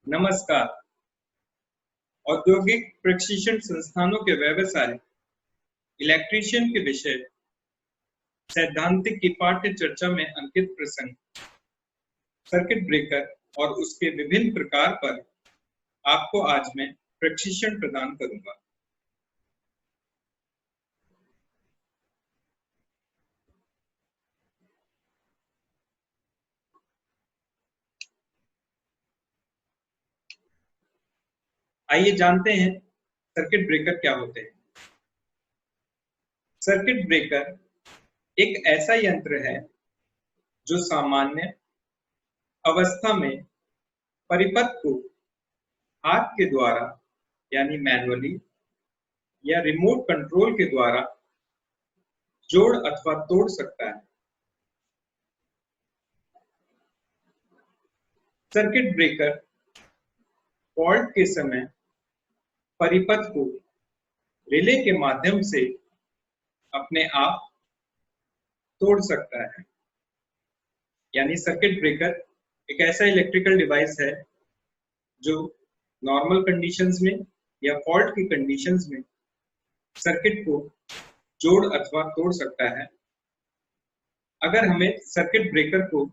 नमस्कार। औद्योगिक प्रशिक्षण संस्थानों के व्यवसाय इलेक्ट्रीशियन के विषय सैद्धांतिक की पाठ्य चर्चा में अंकित प्रसंग सर्किट ब्रेकर और उसके विभिन्न प्रकार पर आपको आज मैं प्रशिक्षण प्रदान करूंगा। आइए जानते हैं सर्किट ब्रेकर क्या होते हैं। सर्किट ब्रेकर एक ऐसा यंत्र है जो सामान्य अवस्था में परिपथ को हाथ के द्वारा यानी मैनुअली या रिमोट कंट्रोल के द्वारा जोड़ अथवा तोड़ सकता है। सर्किट ब्रेकर फॉल्ट के समय परिपथ को रिले के माध्यम से अपने आप तोड़ सकता है। यानी सर्किट ब्रेकर एक ऐसा इलेक्ट्रिकल डिवाइस है जो नॉर्मल कंडीशंस में या फॉल्ट की कंडीशंस में सर्किट को जोड़ अथवा तोड़ सकता है। अगर हमें सर्किट ब्रेकर को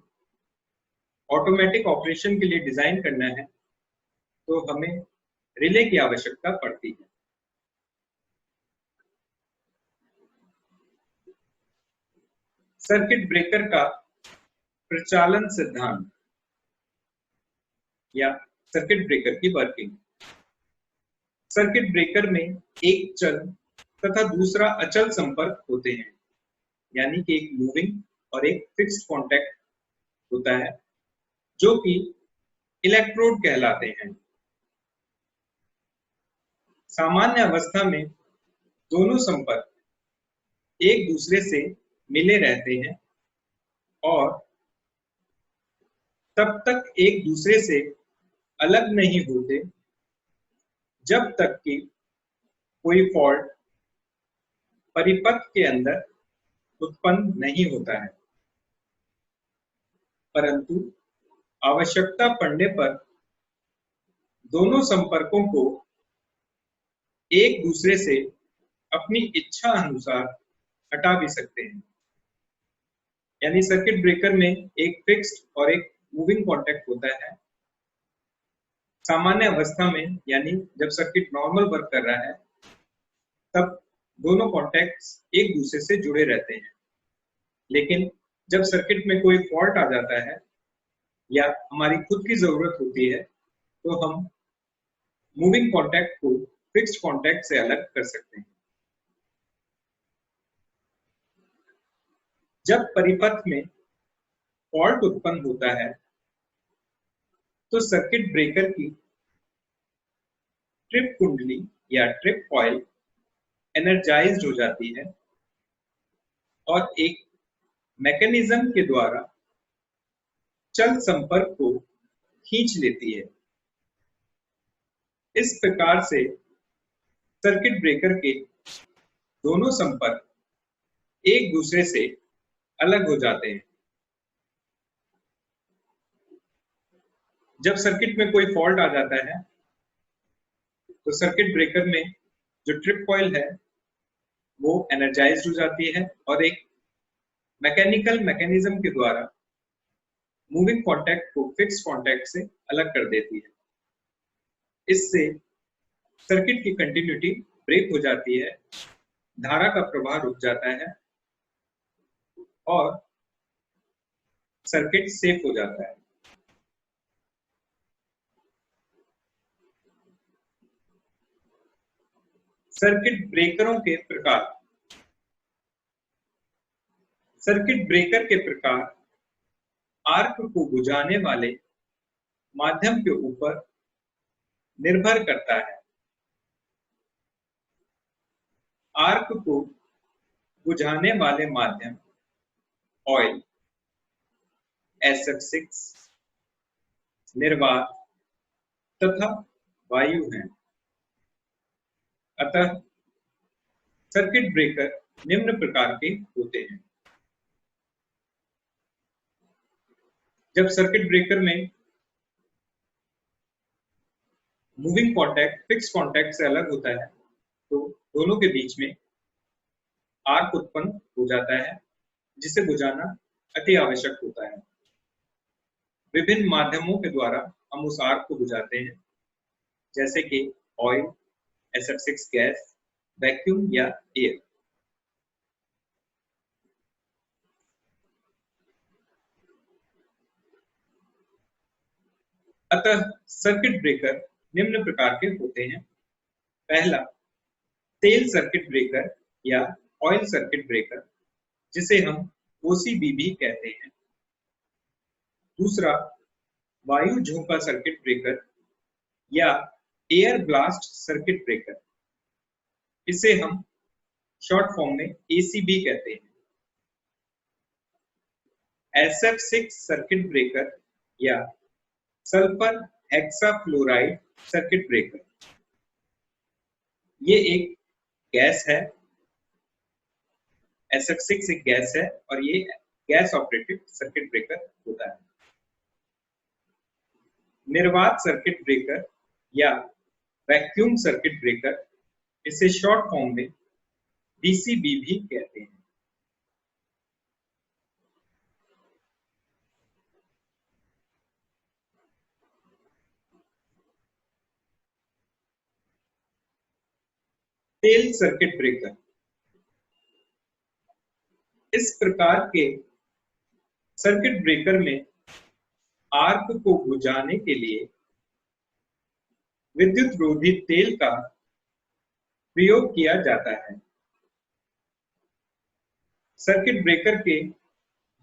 ऑटोमेटिक ऑपरेशन के लिए डिजाइन करना है तो हमें रिले की आवश्यकता पड़ती है। सर्किट ब्रेकर का प्रचालन सिद्धांत या सर्किट ब्रेकर की वर्किंग। सर्किट ब्रेकर में एक चल तथा दूसरा अचल संपर्क होते हैं, यानी कि एक मूविंग और एक फिक्स्ड कांटेक्ट होता है जो कि इलेक्ट्रोड कहलाते हैं। सामान्य अवस्था में दोनों संपर्क एक दूसरे से मिले रहते हैं और तब तक एक दूसरे से अलग नहीं होते जब तक कि कोई फॉल्ट परिपथ के अंदर उत्पन्न नहीं होता है। परंतु आवश्यकता पड़ने पर दोनों संपर्कों को एक दूसरे से अपनी इच्छा अनुसार हटा भी सकते हैं। यानी सर्किट ब्रेकर में एक फिक्स्ड और एक मूविंग कांटेक्ट होता है। सामान्य अवस्था में यानी जब सर्किट नॉर्मल वर्क कर रहा है तब दोनों कॉन्टैक्ट्स एक दूसरे से जुड़े रहते हैं। लेकिन जब सर्किट में कोई फॉल्ट आ जाता है या हमारी खुद की जरूरत होती है तो हम मूविंग कॉन्टैक्ट को फिक्स्ड कॉन्टैक्ट से अलग कर सकते हैं। जब परिपथ में फॉल्ट उत्पन्न होता है तो सर्किट ब्रेकर की ट्रिप कुंडली या ट्रिप कॉइल एनर्जाइज्ड हो जाती है और एक मैकेनिज्म के द्वारा चल संपर्क को खींच लेती है। इस प्रकार से सर्किट ब्रेकर के दोनों संपर्क एक दूसरे से अलग हो जाते हैं। जब सर्किट में कोई फॉल्ट आ जाता है तो सर्किट ब्रेकर में जो ट्रिप कॉइल है वो एनर्जाइज्ड हो जाती है और एक मैकेनिकल मैकेनिज्म के द्वारा मूविंग कॉन्टैक्ट को फिक्स कॉन्टैक्ट से अलग कर देती है। इससे सर्किट की कंटिन्यूटी ब्रेक हो जाती है, धारा का प्रवाह रुक जाता है और सर्किट सेफ हो जाता है। सर्किट ब्रेकरों के प्रकार। सर्किट ब्रेकर के प्रकार आर्क को बुझाने वाले माध्यम के ऊपर निर्भर करता है। आर्क को बुझाने वाले माध्यम ऑयल, SF6, निर्वात तथा वायु हैं। अतः सर्किट ब्रेकर निम्न प्रकार के होते हैं। जब सर्किट ब्रेकर में मूविंग कॉन्टैक्ट फिक्स कॉन्टैक्ट से अलग होता है, तो दोनों के बीच में आर्क उत्पन्न हो जाता है, जिसे बुझाना अति आवश्यक होता है। विभिन्न माध्यमों के द्वारा हम उस आर्क को बुझाते हैं, जैसे कि ऑयल, SF6 गैस, वैक्यूम या एयर। अतः सर्किट ब्रेकर निम्न प्रकार के होते हैं। पहला, तेल सर्किट ब्रेकर या ऑयल सर्किट ब्रेकर, जिसे हम OCB भी कहते हैं। दूसरा, वायु झोंका सर्किट ब्रेकर या एयर ब्लास्ट सर्किट ब्रेकर, इसे हम शॉर्ट फॉर्म में ACB कहते हैं। SF6 सर्किट ब्रेकर या सल्फर हेक्साफ्लोराइड सर्किट ब्रेकर, ये एक गैस है। SF6 एक गैस है और ये गैस ऑपरेटेड सर्किट ब्रेकर होता है। निर्वात सर्किट ब्रेकर या वैक्यूम सर्किट ब्रेकर, इसे शॉर्ट फॉर्म में VCB भी कहते हैं। तेल सर्किट ब्रेकर, इस प्रकार के सर्किट ब्रेकर में आर्क को बुझाने के लिए विद्युत रोधी तेल का प्रयोग किया जाता है। सर्किट ब्रेकर के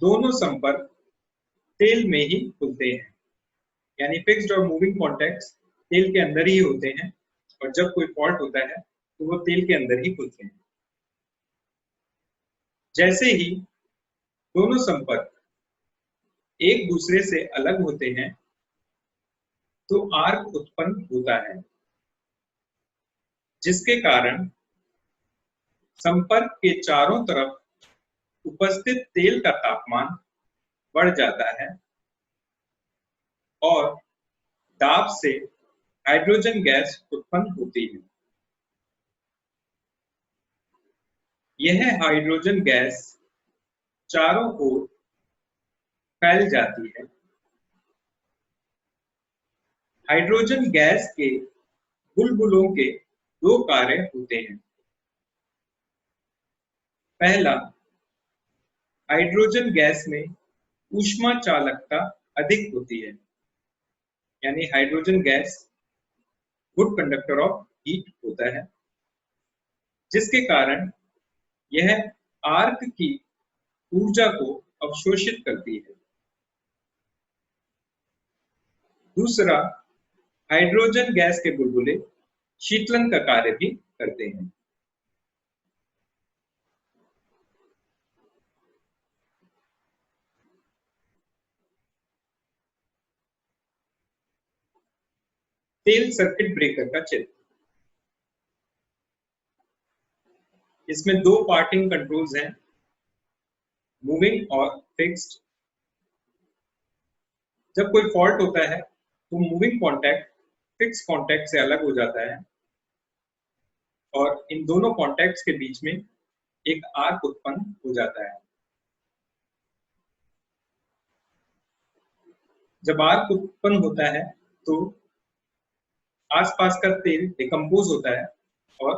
दोनों संपर्क तेल में ही खुलते हैं, यानी फिक्स्ड और मूविंग कॉन्टैक्ट्स तेल के अंदर ही होते हैं, और जब कोई फॉल्ट होता है तो वो तेल के अंदर ही खुलते हैं। जैसे ही दोनों संपर्क एक दूसरे से अलग होते हैं तो आर्क उत्पन्न होता है, जिसके कारण संपर्क के चारों तरफ उपस्थित तेल का तापमान बढ़ जाता है और दाब से हाइड्रोजन गैस उत्पन्न होती है। यह हाइड्रोजन गैस चारों ओर फैल जाती है। हाइड्रोजन गैस के बुलबुलों के दो कार्य होते हैं। पहला, हाइड्रोजन गैस में ऊष्मा चालकता अधिक होती है, यानी hydrogen gas good conductor of heat होता है, जिसके कारण यह आर्क की ऊर्जा को अवशोषित करती है। दूसरा, हाइड्रोजन गैस के बुलबुले शीतलन का कार्य भी करते हैं। तेल सर्किट ब्रेकर का चित्र, इसमें दो पार्टिंग कंट्रोल्स हैं, मूविंग और फिक्स्ड। जब कोई फॉल्ट होता है तो मूविंग कॉन्टैक्ट फिक्स कॉन्टैक्ट से अलग हो जाता है और इन दोनों कॉन्टैक्ट्स के बीच में एक आर्क उत्पन्न हो जाता है। जब आर्क उत्पन्न होता है तो आसपास का तेल डिकम्पोज होता है और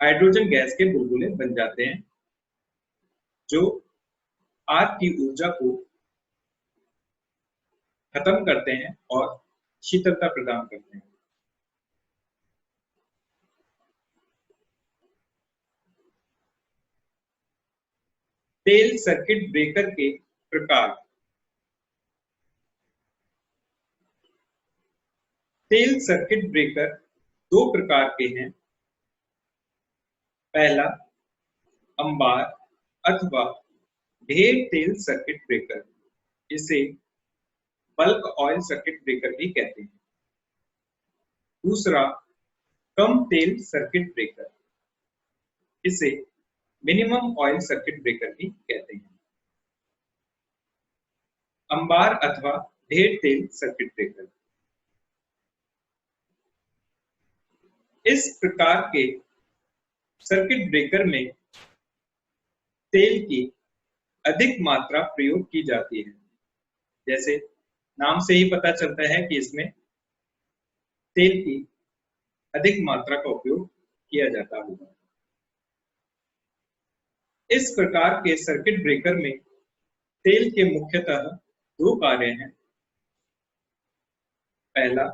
हाइड्रोजन गैस के बुलबुले बन जाते हैं, जो आर्क की ऊर्जा को खत्म करते हैं और शीतलता प्रदान करते हैं। तेल सर्किट ब्रेकर के प्रकार। तेल सर्किट ब्रेकर दो प्रकार के हैं। पहला, अंबार अथवा ढेर तेल सर्किट ब्रेकर, इसे बल्क ऑयल सर्किट ब्रेकर भी कहते हैं। दूसरा, कम तेल सर्किट ब्रेकर, इसे मिनिमम ऑयल सर्किट ब्रेकर भी कहते हैं। अंबार अथवा ढेर तेल सर्किट ब्रेकर। इस प्रकार के सर्किट ब्रेकर में तेल की अधिक मात्रा प्रयोग की जाती है। जैसे नाम से ही पता चलता है कि इसमें तेल की अधिक मात्रा का उपयोग किया जाता होगा। इस प्रकार के सर्किट ब्रेकर में तेल के मुख्यतः दो कार्य हैं। पहला,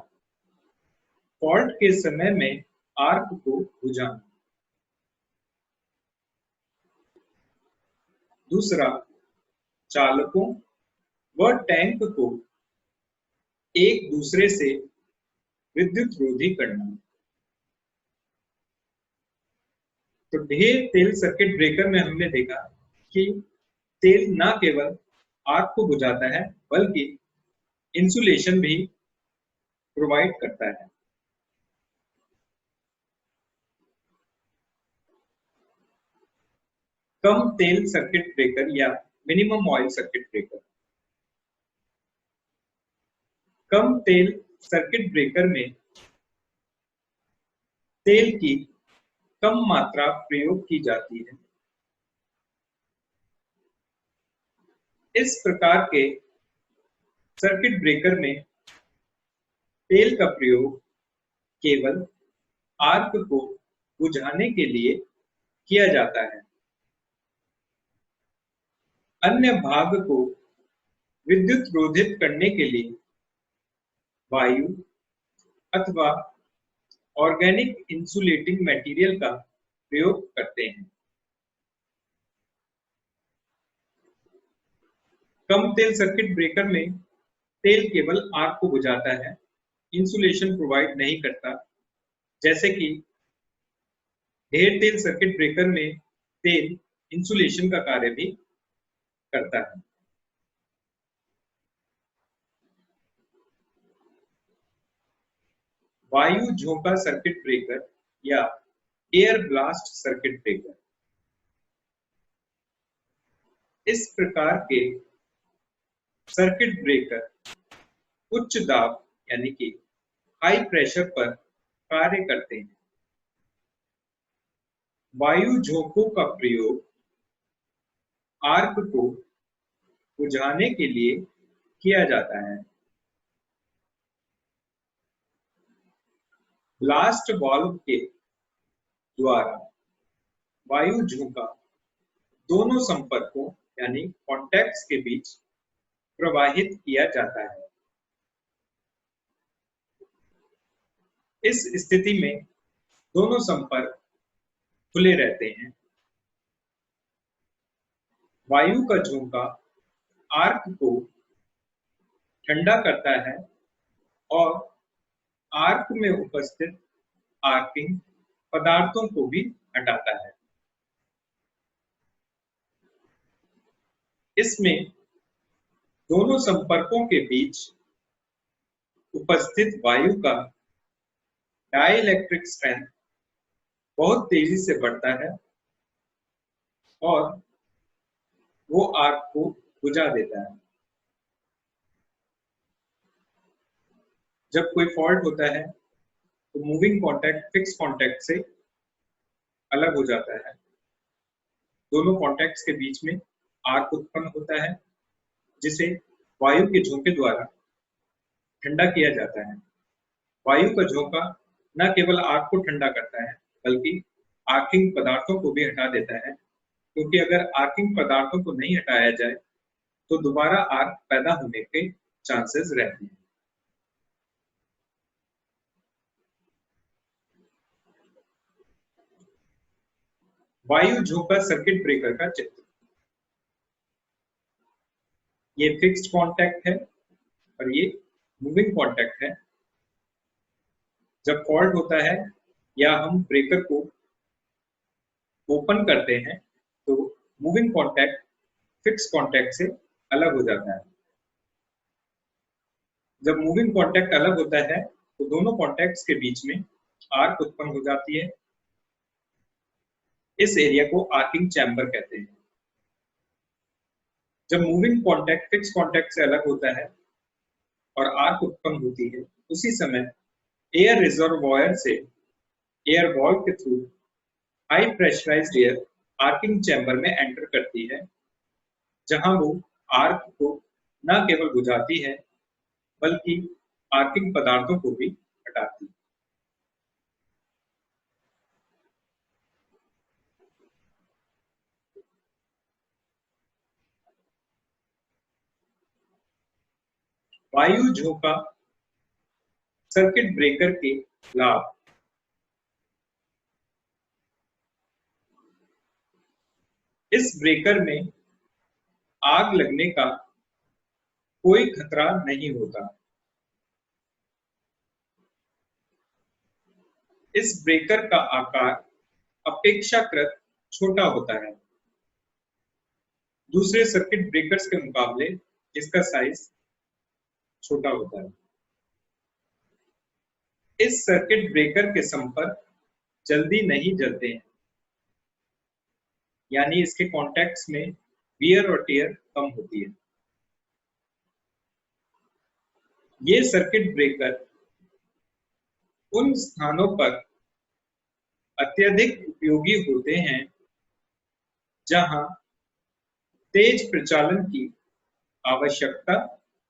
फॉल्ट के समय में आर्क को बुझाना। दूसरा, चालकों व टैंक को एक दूसरे से विद्युत रोधी करना। तो ढेर तेल सर्किट ब्रेकर में हमने देखा कि तेल न केवल आग को बुझाता है बल्कि इंसुलेशन भी प्रोवाइड करता है। कम तेल सर्किट ब्रेकर या मिनिमम ऑयल सर्किट ब्रेकर। कम तेल सर्किट ब्रेकर में तेल की कम मात्रा प्रयोग की जाती है। इस प्रकार के सर्किट ब्रेकर में तेल का प्रयोग केवल आर्क को बुझाने के लिए किया जाता है। अन्य भाग को विद्युत रोधित करने के लिए वायु अथवा ऑर्गेनिक इंसुलेटिंग मटेरियल का प्रयोग करते हैं। कम तेल सर्किट ब्रेकर में तेल केवल आग को बुझाता है, इंसुलेशन प्रोवाइड नहीं करता। जैसे कि ढेर तेल सर्किट ब्रेकर में तेल इंसुलेशन का कार्य भी करता है। वायु झोंका सर्किट ब्रेकर या एयर ब्लास्ट सर्किट ब्रेकर। इस प्रकार के सर्किट ब्रेकर उच्च दाब यानी कि हाई प्रेशर पर कार्य करते हैं। वायु झोंकों का प्रयोग आर्क को बुझाने के लिए किया जाता है। ब्लास्ट वाल्व के द्वारा वायु झोंका दोनों संपर्कों यानी कॉन्टैक्ट्स के बीच प्रवाहित किया जाता है। इस स्थिति में दोनों संपर्क खुले रहते हैं। वायु का झोंका आर्क को ठंडा करता है और आर्क में उपस्थित आर्किंग पदार्थों को भी हटाता है। इसमें दोनों संपर्कों के बीच उपस्थित वायु का डाइलेक्ट्रिक स्ट्रेंथ बहुत तेजी से बढ़ता है और वो आर्क को बुझा देता है। जब कोई फॉल्ट होता है तो मूविंग कॉन्टैक्ट फिक्स कॉन्टैक्ट से अलग हो जाता है। दोनों कॉन्टैक्ट्स के बीच में आर्क उत्पन्न होता है जिसे वायु के झोंके द्वारा ठंडा किया जाता है। वायु का झोंका न केवल आर्क को ठंडा करता है बल्कि आर्किंग पदार्थों को भी हटा देता है, क्योंकि अगर आर्किंग पदार्थों को नहीं हटाया जाए तो दोबारा आर्क पैदा होने के चांसेस रहते हैं। वायु झोंका सर्किट ब्रेकर का चित्र। ये फिक्स्ड कांटेक्ट है और ये मूविंग कांटेक्ट है। जब फॉल्ट होता है या हम ब्रेकर को ओपन करते हैं तो मूविंग कांटेक्ट फिक्स कांटेक्ट से अलग हो जाता है। जब मूविंग कांटेक्ट अलग होता है तो दोनों कांटेक्ट्स के बीच में आर्क उत्पन्न हो जाती है। इस एरिया को आर्किंग चैम्बर कहते हैं। जब मूविंग कांटेक्ट फिक्स कांटेक्ट से अलग होता है और आर्क उत्पन्न होती है, उसी समय एयर रिजर्वॉयर से एयर वॉल के through high pressurised air arcing chamber में एंटर करती है, जहां वो आर्क को न केवल बुझाती है बल्कि आर्किंग पदार्थों को भी हटाती है। वायु झोंका सर्किट ब्रेकर के लाभ। इस ब्रेकर में आग लगने का कोई खतरा नहीं होता। इस ब्रेकर का आकार अपेक्षाकृत छोटा होता है। दूसरे सर्किट ब्रेकर्स के मुकाबले इसका साइज छोटा होता है। इस सर्किट ब्रेकर के संपर्क जल्दी नहीं जलते हैं, यानी इसके कॉन्टैक्ट्स में वियर और टियर कम होती है। ये सर्किट ब्रेकर उन स्थानों पर अत्यधिक उपयोगी होते हैं जहां तेज प्रचालन की आवश्यकता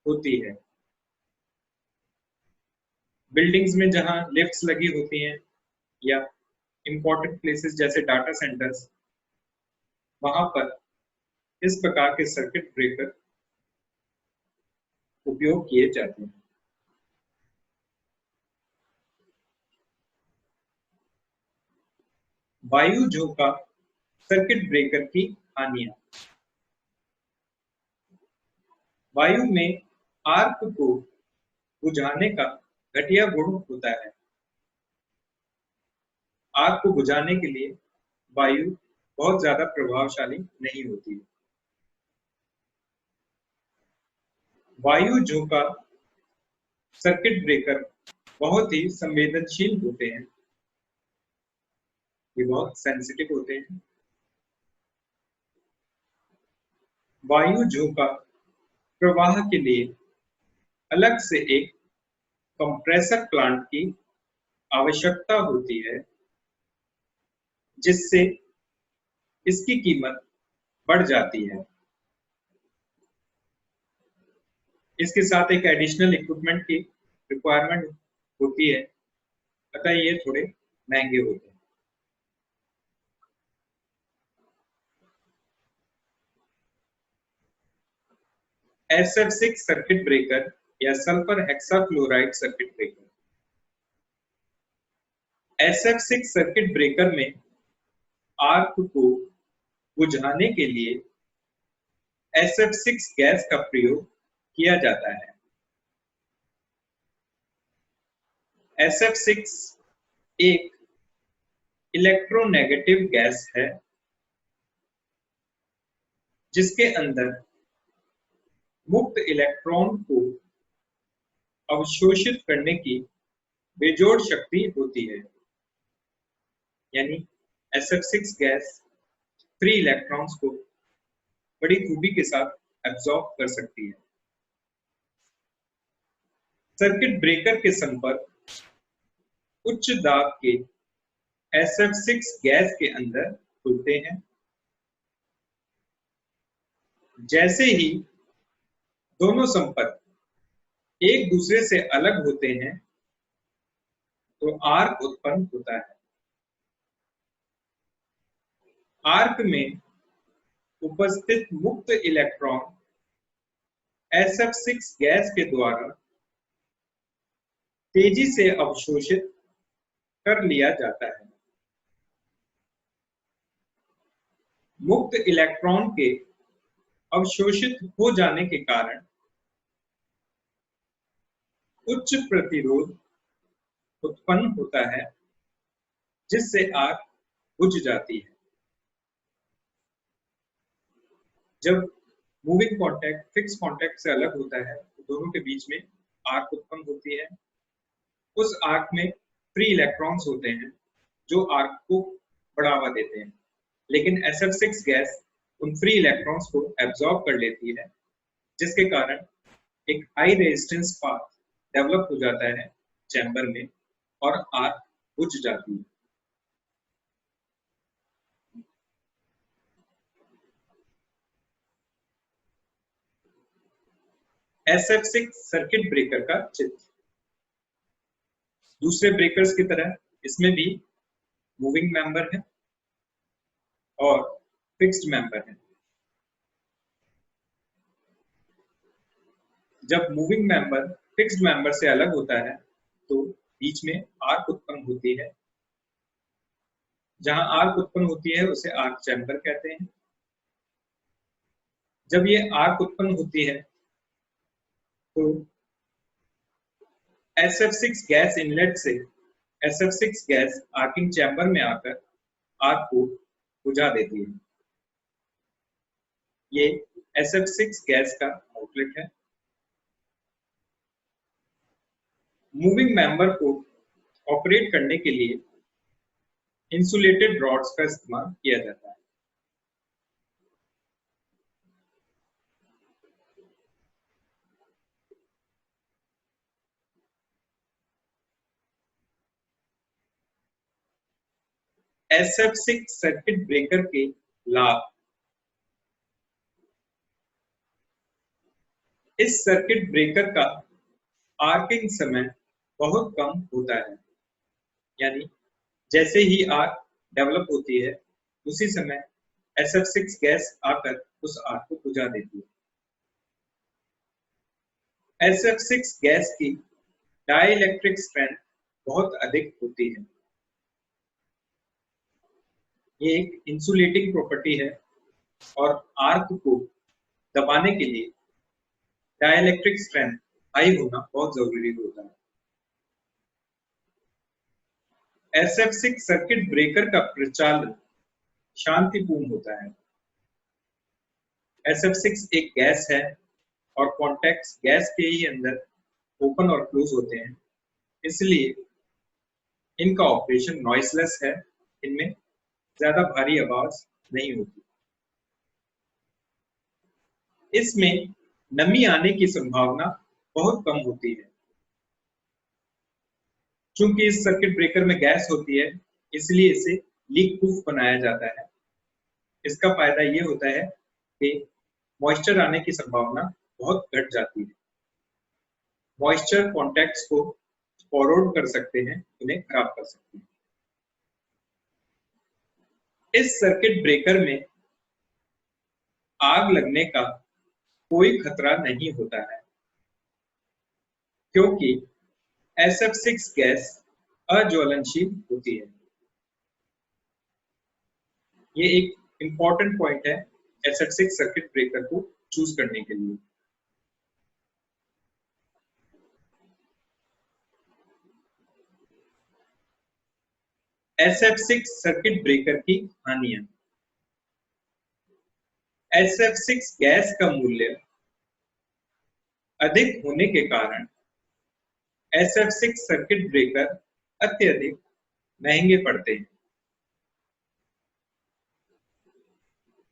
होती है। बिल्डिंग्स में जहां लिफ्ट्स लगी होती हैं या इंपॉर्टेंट प्लेसेस जैसे डाटा सेंटर्स, वहां पर इस प्रकार के सर्किट ब्रेकर उपयोग किए जाते हैं। वायु झोंका सर्किट ब्रेकर की हानियां। वायु में आर्क को बुझाने का घटिया गुण होता है। आग को बुझाने के लिए वायु बहुत ज्यादा प्रभावशाली नहीं होती है। वायु झोंका सर्किट ब्रेकर बहुत ही संवेदनशील होते हैं। ये बहुत सेंसिटिव होते हैं। वायु झोंका प्रवाह के लिए अलग से एक कंप्रेसर प्लांट की आवश्यकता होती है, जिससे इसकी कीमत बढ़ जाती है। इसके साथ एक एडिशनल इक्विपमेंट की रिक्वायरमेंट होती है, अतः ये थोड़े महंगे होते हैं। SF6 सर्किट ब्रेकर या sulphur hexachloride circuit breaker. SF6 circuit breaker में आर्क को बुझाने के लिए SF6 गैस का प्रयोग किया जाता है। SF6 एक इलेक्ट्रोनेगेटिव गैस है, जिसके अंदर मुक्त इलेक्ट्रॉन को अवशोषित करने की बेजोड़ शक्ति होती है, यानी SF6 गैस फ्री इलेक्ट्रॉन्स को बड़ी खूबी के साथ एब्जॉर्ब कर सकती है। सर्किट ब्रेकर के संपर्क उच्च दाब के SF6 गैस के अंदर खुलते हैं। जैसे ही दोनों संपर्क एक दूसरे से अलग होते हैं, तो आर्क उत्पन्न होता है। आर्क में उपस्थित मुक्त इलेक्ट्रॉन SF6 गैस के द्वारा तेजी से अवशोषित कर लिया जाता है। मुक्त इलेक्ट्रॉन के अवशोषित हो जाने के कारण उच्च प्रतिरोध उत्पन्न होता है, जिससे आग बुझ जाती है। जब मूविंग कांटेक्ट फिक्स कांटेक्ट से अलग होता है, तो दोनों के बीच में आग उत्पन्न होती है। उस आग में फ्री इलेक्ट्रॉन्स होते हैं जो आग को बढ़ावा देते हैं, लेकिन SF6 गैस उन फ्री इलेक्ट्रॉन्स को एब्जॉर्ब कर लेती है, जिसके कारण एक हाई रेजिस्टेंस पाथ डेवलप हो जाता है चैम्बर में और आग बुझ जाती है। SF6 सर्किट ब्रेकर का चित्र। दूसरे ब्रेकर्स की तरह इसमें भी मूविंग मेंबर है और फिक्स्ड मेंबर है। जब मूविंग मेंबर फिक्स्ड मेंबर से अलग होता है तो बीच में आर्क उत्पन्न होती है। जहां आर्क उत्पन्न होती है उसे आर्क चैम्बर कहते हैं। जब ये आर्क उत्पन्न होती है तो SF6 गैस इनलेट से SF6 गैस आर्किंग चैम्बर में आकर आर्क को बुझा देती है। ये SF6 गैस का आउटलेट है। मूविंग मेंबर को ऑपरेट करने के लिए इंसुलेटेड रॉड्स का इस्तेमाल किया जाता है। SF6 सर्किट ब्रेकर के लाभ। इस सर्किट ब्रेकर का आर्किंग समय बहुत कम होता है, यानी जैसे ही आर्क डेवलप होती है उसी समय SF6 गैस आकर उस आर्क को बुझा देती है। SF6 गैस की डाइलेक्ट्रिक स्ट्रेंथ बहुत अधिक होती है। ये एक इंसुलेटिंग प्रॉपर्टी है और आर्क को दबाने के लिए डाइलेक्ट्रिक स्ट्रेंथ हाई होना बहुत जरूरी होता है। SF6 सर्किट ब्रेकर का प्रचालन शांतिपूर्ण होता है। SF6 एक गैस है और कॉन्टैक्ट्स गैस के ही अंदर ओपन और क्लोज होते हैं, इसलिए इनका ऑपरेशन नॉइसलेस है। इनमें ज्यादा भारी आवाज नहीं होती। इसमें नमी आने की संभावना बहुत कम होती है। चूंकि इस सर्किट ब्रेकर में गैस होती है इसलिए इसे लीक प्रूफ बनाया जाता है। इसका फायदा ये होता है कि मॉइस्चर आने की संभावना बहुत घट जाती है। मॉइस्चर कॉन्टैक्ट्स को फॉरवर्ड कर सकते हैं, उन्हें खराब कर सकते हैं। इस सर्किट ब्रेकर में आग लगने का कोई खतरा नहीं होता है क्योंकि SF6 गैस अज्वलनशील होती है। ये एक इंपॉर्टेंट पॉइंट है SF6 सर्किट ब्रेकर को चूज करने के लिए। SF6 सर्किट ब्रेकर की हानियां। SF6 गैस का मूल्य अधिक होने के कारण SF6 सर्किट ब्रेकर अत्यधिक महंगे पड़ते हैं।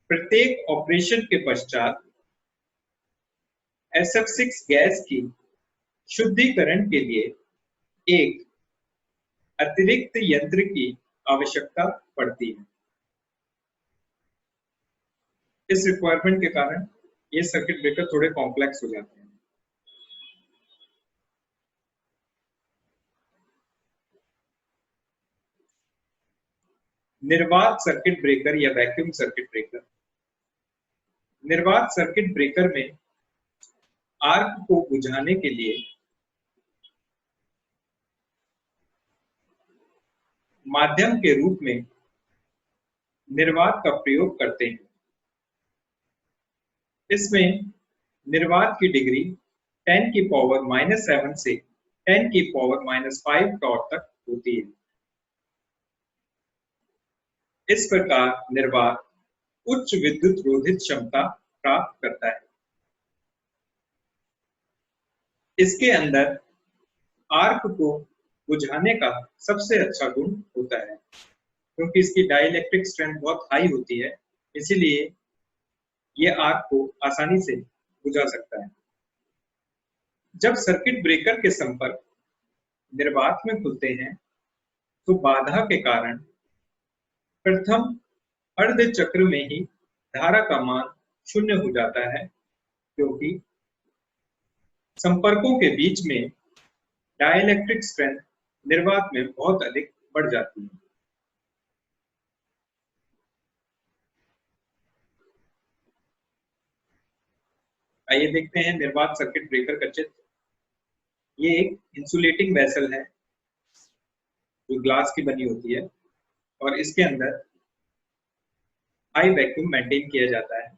प्रत्येक ऑपरेशन के पश्चात SF6 गैस की शुद्धिकरण के लिए एक अतिरिक्त यंत्र की आवश्यकता पड़ती है। इस रिक्वायरमेंट के कारण ये सर्किट ब्रेकर थोड़े कॉम्प्लेक्स हो जाते हैं। निर्वात सर्किट ब्रेकर या वैक्यूम सर्किट ब्रेकर। निर्वात सर्किट ब्रेकर में आर्क को बुझाने के लिए माध्यम के रूप में निर्वात का प्रयोग करते हैं। इसमें निर्वात की डिग्री 10 की पावर -7 से 10 की पावर -5 टॉट तक होती है। इस प्रकार निर्वात उच्च विद्युत रोधित क्षमता प्राप्त करता है। इसके अंदर आर्क को बुझाने का सबसे अच्छा गुण होता है क्योंकि इसकी डाइलेक्ट्रिक स्ट्रेंथ बहुत हाई होती है, इसीलिए ये आर्क को आसानी से बुझा सकता है। जब सर्किट ब्रेकर के संपर्क निर्वात में खुलते हैं तो बाधा के कारण प्रथम अर्ध चक्र में ही धारा का मान 0 हो जाता है क्योंकि संपर्कों के बीच में डाइलेक्ट्रिक स्ट्रेंथ निर्वात में बहुत अधिक बढ़ जाती है। आइए देखते हैं निर्वात सर्किट ब्रेकर का चित्र। ये एक इंसुलेटिंग वेसल है जो ग्लास की बनी होती है और इसके अंदर हाई वैक्यूम मेंटेन किया जाता है।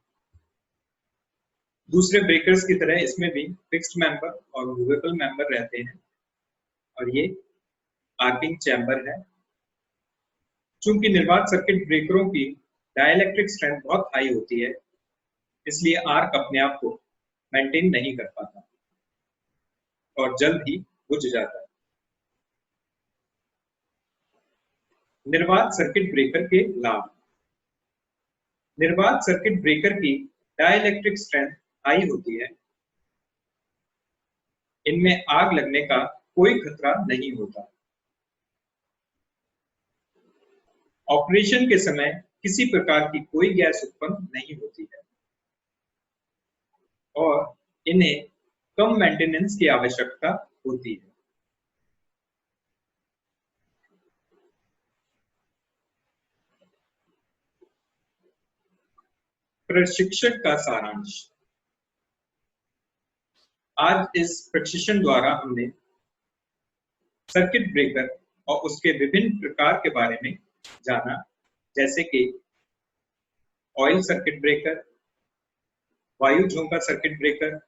दूसरे ब्रेकर्स की तरह इसमें भी फिक्स्ड मेंबर और मूवेबल मेंबर रहते हैं और ये आर्किंग चैम्बर है। चूंकि निर्वात सर्किट ब्रेकरों की डाइलेक्ट्रिक स्ट्रेंथ बहुत हाई होती है, इसलिए आर्क अपने आप को मेंटेन नहीं कर पाता और जल्द ही बुझ जाता है। निर्वात सर्किट ब्रेकर के लाभ। निर्वात सर्किट ब्रेकर की डाइलेक्ट्रिक स्ट्रेंथ हाई होती है। इनमें आग लगने का कोई खतरा नहीं होता। ऑपरेशन के समय किसी प्रकार की कोई गैस उत्पन्न नहीं होती है और इन्हें कम मेंटेनेंस की आवश्यकता होती है। प्रशिक्षण का सारांश। आज इस प्रशिक्षण द्वारा हमने सर्किट ब्रेकर और उसके विभिन्न प्रकार के बारे में जाना, जैसे कि ऑयल सर्किट ब्रेकर, वायु झोंका circuit breaker,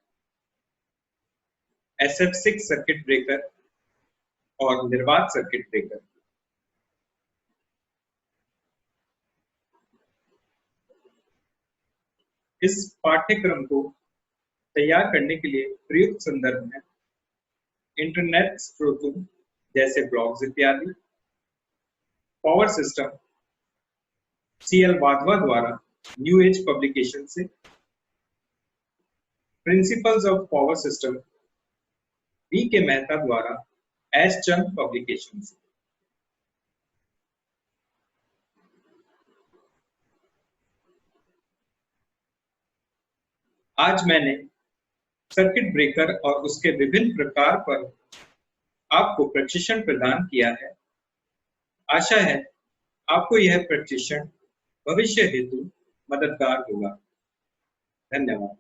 SF6 circuit breaker और निर्वात सर्किट ब्रेकर। इस पाठ्यक्रम को तैयार करने के लिए प्रयुक्त संदर्भ है इंटरनेट स्रोतों जैसे ब्लॉग्स इत्यादि, पावर सिस्टम CL वाधवा द्वारा न्यू एज पब्लिकेशन से, principles of power system V.K. Mehta द्वारा एस चंद पब्लिकेशन से। आज मैंने सर्किट ब्रेकर और उसके विभिन्न प्रकार पर आपको प्रशिक्षण प्रदान किया है। आशा है आपको यह प्रशिक्षण भविष्य हेतु मददगार होगा। धन्यवाद।